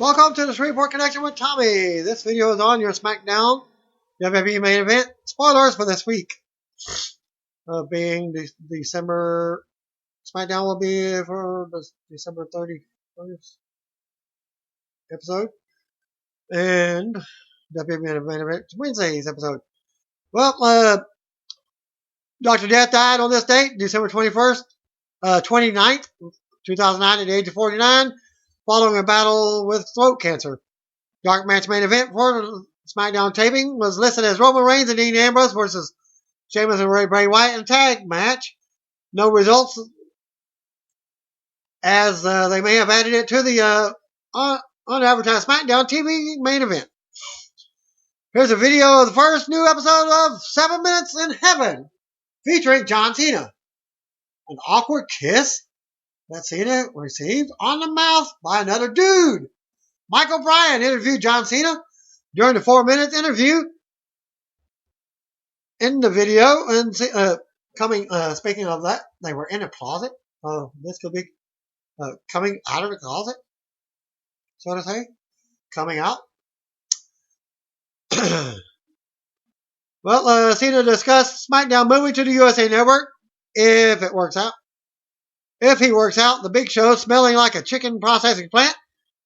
Welcome to the Shreveport Connection with Tommy. This video is on your SmackDown WWE main event. Spoilers for this week. Being December, SmackDown will be for the December 31st episode. And WWE main event Wednesday's episode. Well, Dr. Death died on this date, December 21st, 29th, 2009 at the age of 49. Following a battle with throat cancer. Dark match main event for the SmackDown taping was listed as Roman Reigns and Dean Ambrose versus Sheamus and Bray Wyatt in a tag match. No results, as they may have added it to the unadvertised SmackDown TV main event. Here's a video of the first new episode of 7 Minutes in Heaven, featuring John Cena. An awkward kiss that Cena received on the mouth by another dude. Michael Bryan interviewed John Cena during the 4-minute interview in the video. And speaking of that, they were in a closet. This could be coming out of the closet, so to say. Coming out. Well, Cena discussed SmackDown moving to the USA Network if it works out. If he works out, the Big Show smelling like a chicken processing plant,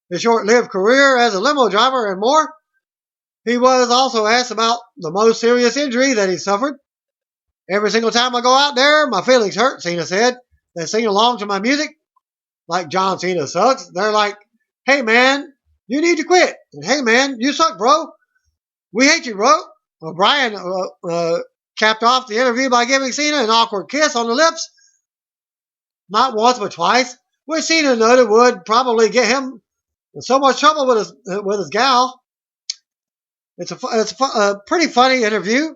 his short-lived career as a limo driver, and more. He was also asked about the most serious injury that he suffered. Every single time I go out there, my feelings hurt, Cena said. They sing along to my music. Like John Cena sucks. They're like, hey man, you need to quit. And hey man, you suck, bro. We hate you, bro. Well, Bryan capped off the interview by giving Cena an awkward kiss on the lips. Not once, but twice, which Cena noted would probably get him in so much trouble with his gal. It's a pretty funny interview.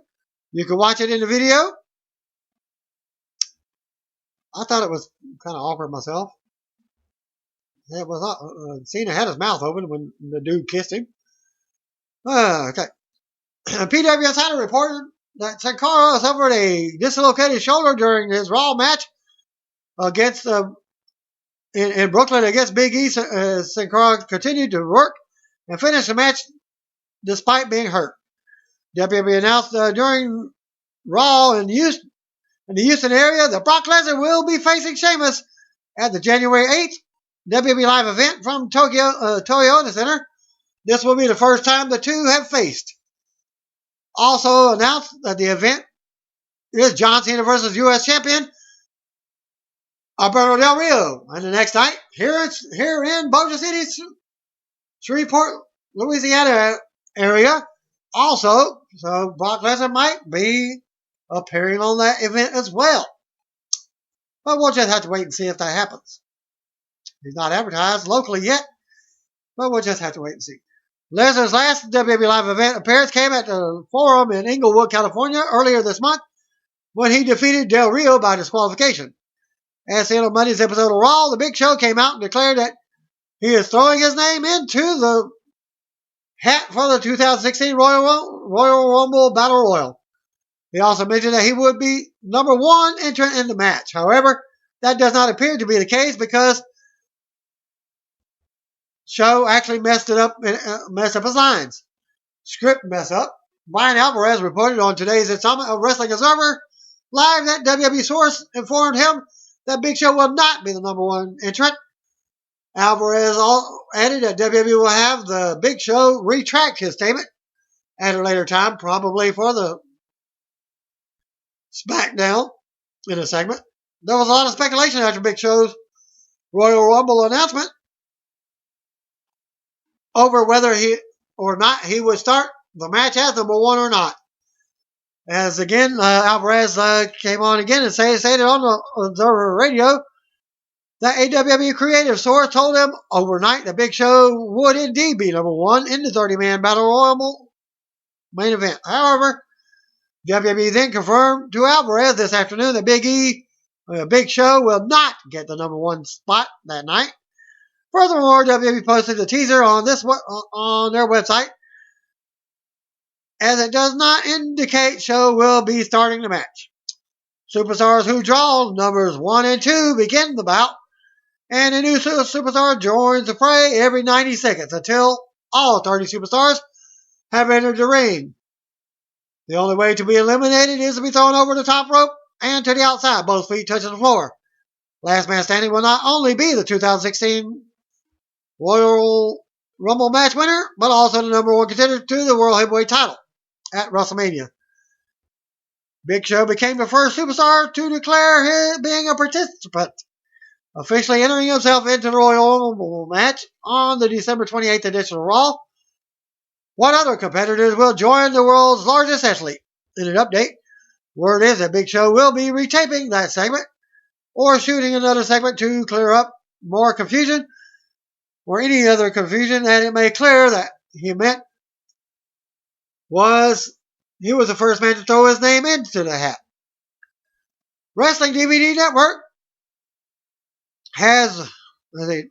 You can watch it in the video. I thought it was kind of awkward myself. It was Cena had his mouth open when the dude kissed him. Okay. PWS had reported that Sin Cara suffered a dislocated shoulder during his Raw match against in Brooklyn against Big E. Sin Cara continued to work and finish the match despite being hurt. WWE announced during Raw in the Houston area that Brock Lesnar will be facing Sheamus at the January 8th WWE Live event from Toyota Center. This will be the first time the two have faced. Also announced that the event is John Cena versus U.S. Champion Alberto Del Rio. And the next night, here in Bossier City, Shreveport, Louisiana area. Also, so Brock Lesnar might be appearing on that event as well. But we'll just have to wait and see if that happens. He's not advertised locally yet, but we'll just have to wait and see. Lesnar's last WWE Live event appearance came at the Forum in Inglewood, California earlier this month when he defeated Del Rio by disqualification. As seen on Monday's episode of Raw, the Big Show came out and declared that he is throwing his name into the hat for the 2016 Royal Rumble Battle Royal. He also mentioned that he would be number one entrant in the match. However, that does not appear to be the case because Show actually messed up his lines. Script mess up. Brian Alvarez reported on today's installment of Wrestling Observer Live that WWE source informed him that Big Show will not be the number one entrant. Alvarez added that WWE will have the Big Show retract his statement at a later time, probably for the SmackDown in a segment. There was a lot of speculation after Big Show's Royal Rumble announcement over whether he would start the match as number one or not. As again, Alvarez came on again and stated on the Observer Radio that a WWE creative source told him overnight that Big Show would indeed be number one in the 30-man Battle Royal main event. However, WWE then confirmed to Alvarez this afternoon that Big Show will not get the number one spot that night. Furthermore, WWE posted a teaser on their website, as it does not indicate Show will be starting the match. Superstars who draw numbers 1 and 2 begin the bout, and a new superstar joins the fray every 90 seconds until all 30 superstars have entered the ring. The only way to be eliminated is to be thrown over the top rope and to the outside, both feet touching the floor. Last man standing will not only be the 2016 Royal Rumble match winner, but also the number one contender to the World Heavyweight title at WrestleMania. Big Show became the first superstar to declare his being a participant, officially entering himself into the Royal Rumble match on the December 28th edition of Raw. What other competitors will join the world's largest athlete? In an update, word is that Big Show will be retaping that segment or shooting another segment to clear up more confusion or any other confusion that it may clear that he meant was he was the first man to throw his name into the hat. Wrestling DVD Network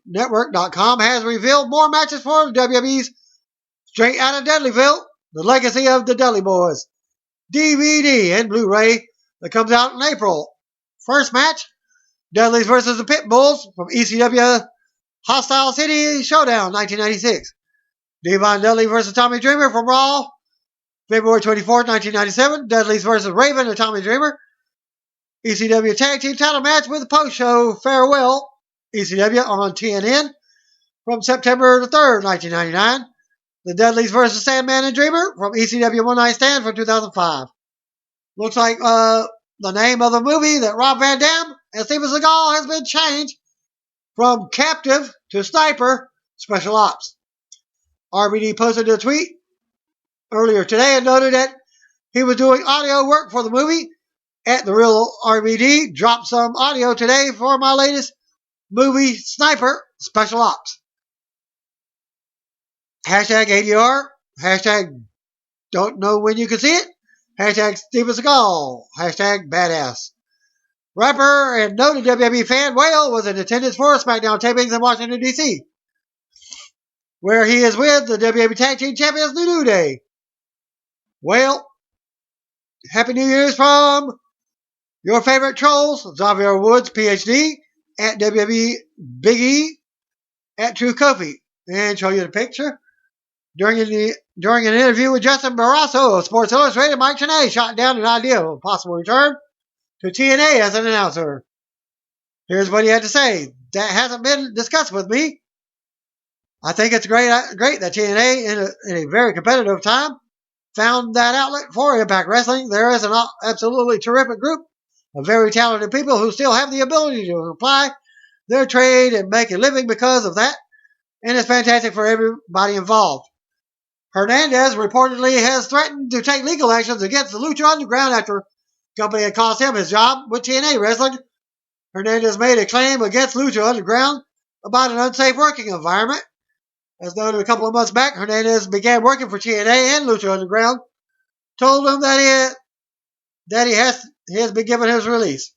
Network.com has revealed more matches for the WWE's Straight Outta Dudleyville, The Legacy of the Dudley Boys DVD and Blu-ray that comes out in April. First match, Dudleys versus the Pitbulls from ECW Hostile City Showdown 1996. Devon Dudley versus Tommy Dreamer from Raw, February 24th, 1997. Dudleys versus Raven and Tommy Dreamer. ECW Tag Team title match with post-show farewell, ECW on TNN from September the 3rd, 1999. The Dudleys versus Sandman and Dreamer from ECW One Night Stand from 2005. Looks like the name of the movie that Rob Van Dam and Steven Seagal has been changed from Captive to Sniper Special Ops. RVD posted a tweet earlier today and noted that he was doing audio work for the movie. At the real RVD, dropped some audio today for my latest movie, Sniper Special Ops. Hashtag ADR. Hashtag don't know when you can see it. Hashtag Steven Seagal. Hashtag badass. Rapper and noted WWE fan Whale was in attendance for SmackDown tapings in Washington, D.C., where he is with the WWE Tag Team Champions, The New Day. Whale, Happy New Year's from your favorite trolls, Xavier Woods, PhD, at WWE Big E, at True Kofi. And show you the picture. During an interview with Justin Barrasso of Sports Illustrated, Mike Tenay shot down an idea of a possible return to TNA as an announcer. Here's what he had to say. That hasn't been discussed with me. I think it's great that TNA, in a very competitive time, found that outlet for Impact Wrestling. There is an absolutely terrific group of very talented people who still have the ability to apply their trade and make a living because of that, and it's fantastic for everybody involved. Hernandez reportedly has threatened to take legal actions against the Lucha Underground after the company had cost him his job with TNA Wrestling. Hernandez made a claim against Lucha Underground about an unsafe working environment. As noted a couple of months back, Hernandez began working for TNA and Lucha Underground, told him that he has been given his release.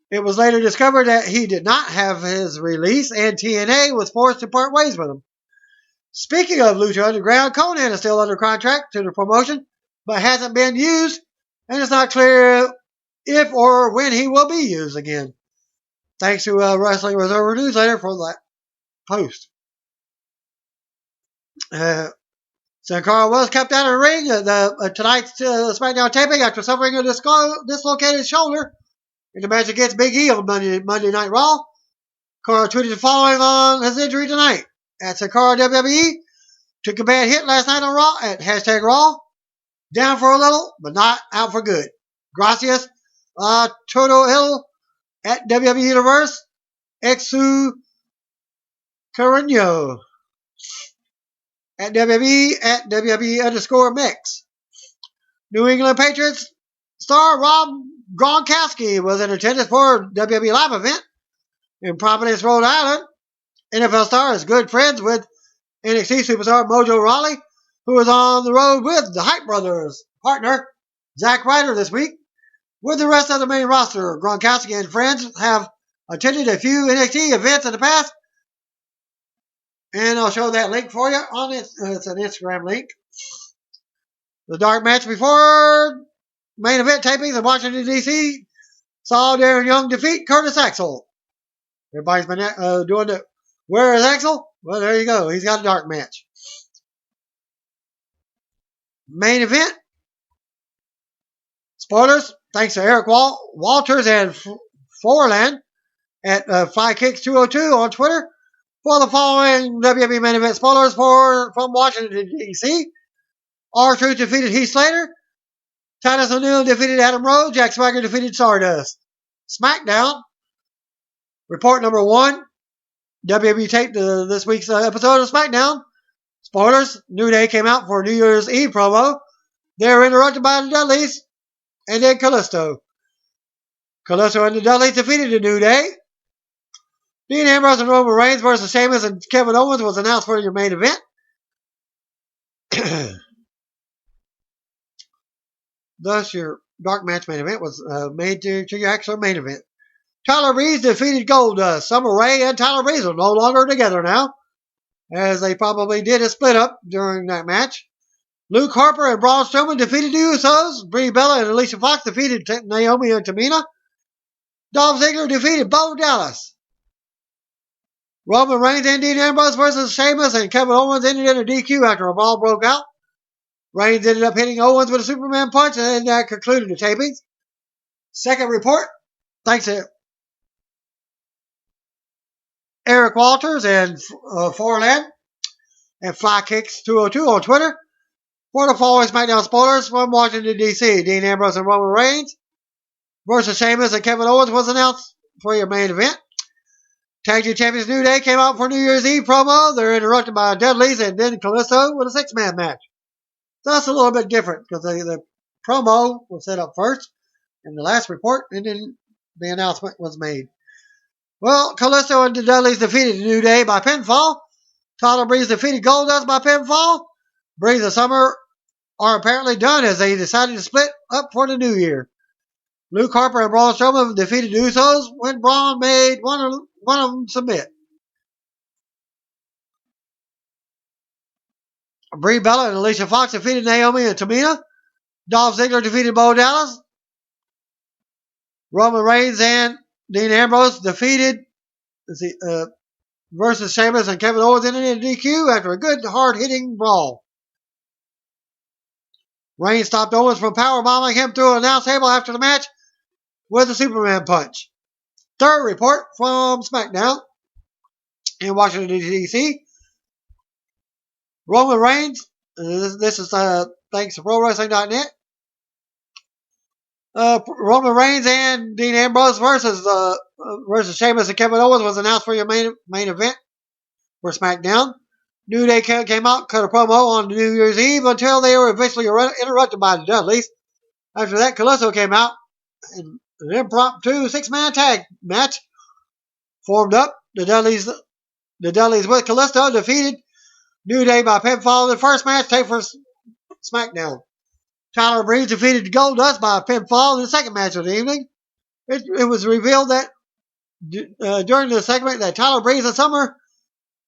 It was later discovered that he did not have his release, and TNA was forced to part ways with him. Speaking of Lucha Underground, Conan is still under contract to the promotion, but hasn't been used, and it's not clear if or when he will be used again. Thanks to Wrestling Observer Newsletter for that post. Sin Cara was kept out of the ring at tonight's SmackDown taping after suffering a dislocated shoulder in the match against Big E on Monday Night Raw. Cara tweeted the following on his injury tonight. At Sin Cara WWE, took a bad hit last night on Raw at hashtag Raw. Down for a little, but not out for good. Gracias, todo el at WWE Universe, ex su cariño. At WWE underscore Mex. New England Patriots star Rob Gronkowski was in attendance for a WWE Live event in Providence, Rhode Island. NFL star is good friends with NXT superstar Mojo Rawley, who is on the road with the Hype Brothers partner, Zack Ryder, this week. With the rest of the main roster, Gronkowski and friends have attended a few NXT events in the past, and I'll show that link for you on it. It's an Instagram link. The dark match before main event tapings in Washington, D.C. saw Darren Young defeat Curtis Axel. Everybody's been doing the where is Axel? Well, there you go. He's got a dark match. Main event. Spoilers. Thanks to Eric Walters and Forland at Fly Kicks 202 on Twitter for the following WWE main event spoilers from Washington, D.C. R-Truth defeated Heath Slater. Titus O'Neil defeated Adam Rose. Jack Swagger defeated Stardust. SmackDown. Report number 1. WWE taped this week's episode of SmackDown. Spoilers. New Day came out for a New Year's Eve promo. They were interrupted by the Dudleys and then Kalisto. Kalisto and the Dudleys defeated the New Day. Dean Ambrose and Roman Reigns versus Sheamus and Kevin Owens was announced for your main event. Thus, your dark match main event was made to your actual main event. Tyler Breeze defeated Goldust. Summer Rae and Tyler Breeze are no longer together now, as they probably did a split up during that match. Luke Harper and Braun Strowman defeated the Usos. Brie Bella and Alicia Fox defeated Naomi and Tamina. Dolph Ziggler defeated Bo Dallas. Roman Reigns and Dean Ambrose versus Sheamus and Kevin Owens ended in a DQ after a brawl broke out. Reigns ended up hitting Owens with a Superman punch, and that concluded the tapings. Second report, thanks to Eric Walters and Forland and Fly Kicks 202 on Twitter for the following SmackDown spoilers from Washington, D.C. Dean Ambrose and Roman Reigns versus Sheamus and Kevin Owens was announced for your main event. Tag Team Champions New Day came out for New Year's Eve promo. They're interrupted by Dudleys and then Kalisto with a 6-man match. So that's a little bit different because the promo was set up first in the last report and then the announcement was made. Well, Kalisto and the Dudleys defeated the New Day by pinfall. Tyler Breeze defeated Goldust by pinfall. Breeze and Summer are apparently done as they decided to split up for the new year. Luke Harper and Braun Strowman defeated the Usos when Braun made one of them submit. Brie Bella and Alicia Fox defeated Naomi and Tamina. Dolph Ziggler defeated Bo Dallas. Roman Reigns and Dean Ambrose defeated versus Sheamus and Kevin Owens in a DQ after a good hard-hitting brawl. Reigns stopped Owens from powerbombing him through an announce table after the match with a Superman punch. Third report from SmackDown in Washington, D.C. Roman Reigns, this is thanks to ProWrestling.net. Roman Reigns and Dean Ambrose versus Sheamus and Kevin Owens was announced for your main event for SmackDown. New Day came out, cut a promo on New Year's Eve until they were eventually interrupted by the Dudleys. After that, Kalisto came out and an impromptu 6-man tag match formed up. The Dudleys with Kalisto defeated New Day by pinfall in the first match taped for SmackDown. Tyler Breeze defeated Goldust by pinfall in the second match of the evening. It was revealed that during the segment that Tyler Breeze and Summer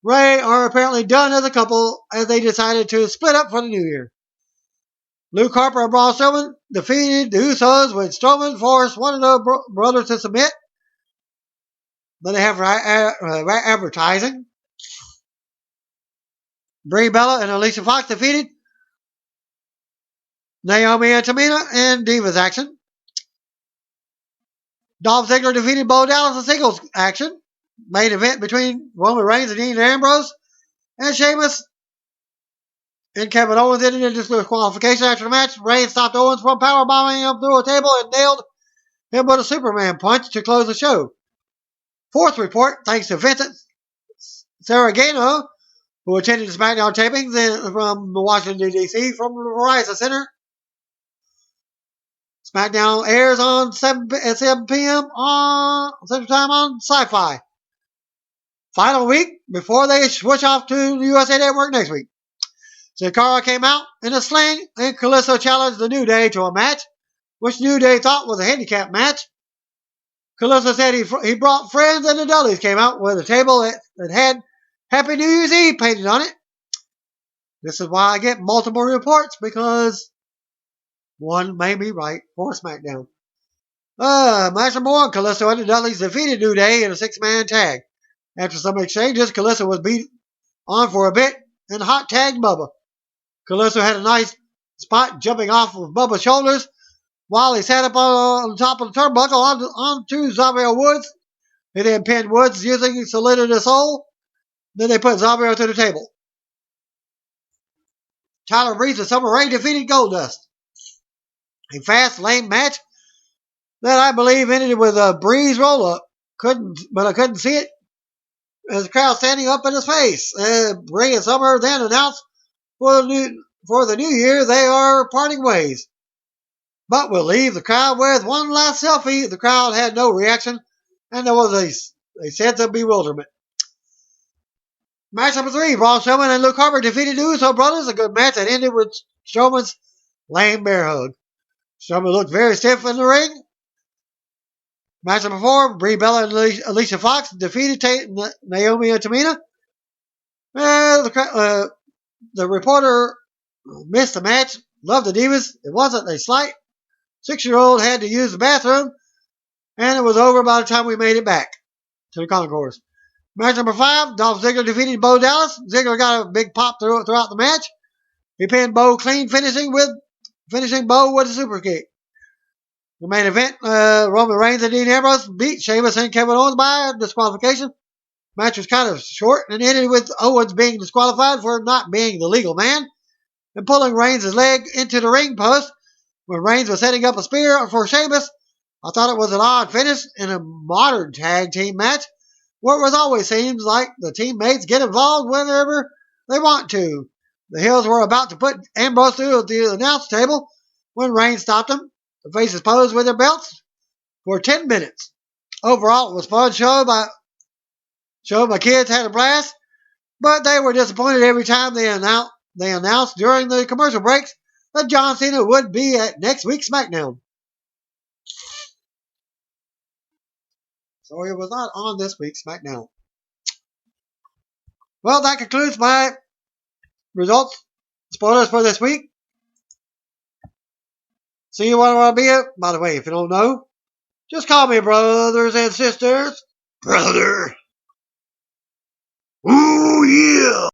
Rae are apparently done as a couple as they decided to split up for the new year. Luke Harper and Braun Strowman defeated the Usos when Strowman forced one of the brothers to submit. But they have advertising. Brie Bella and Alicia Fox defeated Naomi and Tamina in Divas action. Dolph Ziggler defeated Bo Dallas in singles action. Main event between Roman Reigns and Dean Ambrose and Sheamus and Kevin Owens ended in disqualification after the match. Reigns stopped Owens from powerbombing him through a table and nailed him with a Superman punch to close the show. Fourth report, thanks to Vincent Saragano, who attended the SmackDown tapings from Washington, D.C. from the Verizon Center. SmackDown airs on 7 p.m. on Central Time on Sci-Fi. Final week before they switch off to the USA Network next week. So Cara came out in a sling and Kalisto challenged the New Day to a match, which New Day thought was a handicap match. Kalisto said he brought friends and the Dudleys came out with a table that had Happy New Year's Eve painted on it. This is why I get multiple reports, because one may be right for SmackDown. Match number 1, Kalisto and the Dudleys defeated New Day in a 6-man tag. After some exchanges, Kalisto was beat on for a bit and hot tagged Bubba. Kalisto had a nice spot jumping off of Bubba's shoulders while he sat up on the top of the turnbuckle onto Xavier Woods. He then pinned Woods using Salida de Sol. Then they put Xavier to the table. Tyler Breeze and Summer Rae defeated Goldust. A fast, lame match that I believe ended with a Breeze roll-up. But I couldn't see it as the crowd standing up in his face. Rae and Summer then announced for the new year they are parting ways. But we'll leave the crowd with one last selfie. The crowd had no reaction, and there was a sense of bewilderment. Match number 3, Braun Strowman and Luke Harper defeated the Uso Brothers. A good match that ended with Strowman's lame bear hug. Strowman looked very stiff in the ring. Match number 4, Brie Bella and Alicia Fox defeated Naomi and Tamina. The reporter missed the match. Loved the Divas. It wasn't a slight. 6-year-old had to use the bathroom, and it was over by the time we made it back to the concourse. Match number 5, Dolph Ziggler defeated Bo Dallas. Ziggler got a big pop throughout the match. He pinned Bo clean, finishing Bo with a super kick. The main event, Roman Reigns and Dean Ambrose beat Sheamus and Kevin Owens by disqualification. Match was kind of short and ended with Owens being disqualified for not being the legal man and pulling Reigns' leg into the ring post when Reigns was setting up a spear for Sheamus. I thought it was an odd finish in a modern tag team match where it always seems like the teammates get involved whenever they want to. The Hills were about to put Ambrose through the announce table when Reigns stopped him. The faces posed with their belts for 10 minutes. Overall, it was fun show. My kids had a blast, but they were disappointed every time they announced during the commercial breaks that John Cena would be at next week's SmackDown. So he was not on this week's SmackDown. Well, that concludes my results, spoilers for this week. See you when I'll be here. By the way, if you don't know, just call me brothers and sisters. Brother. Ooh, yeah.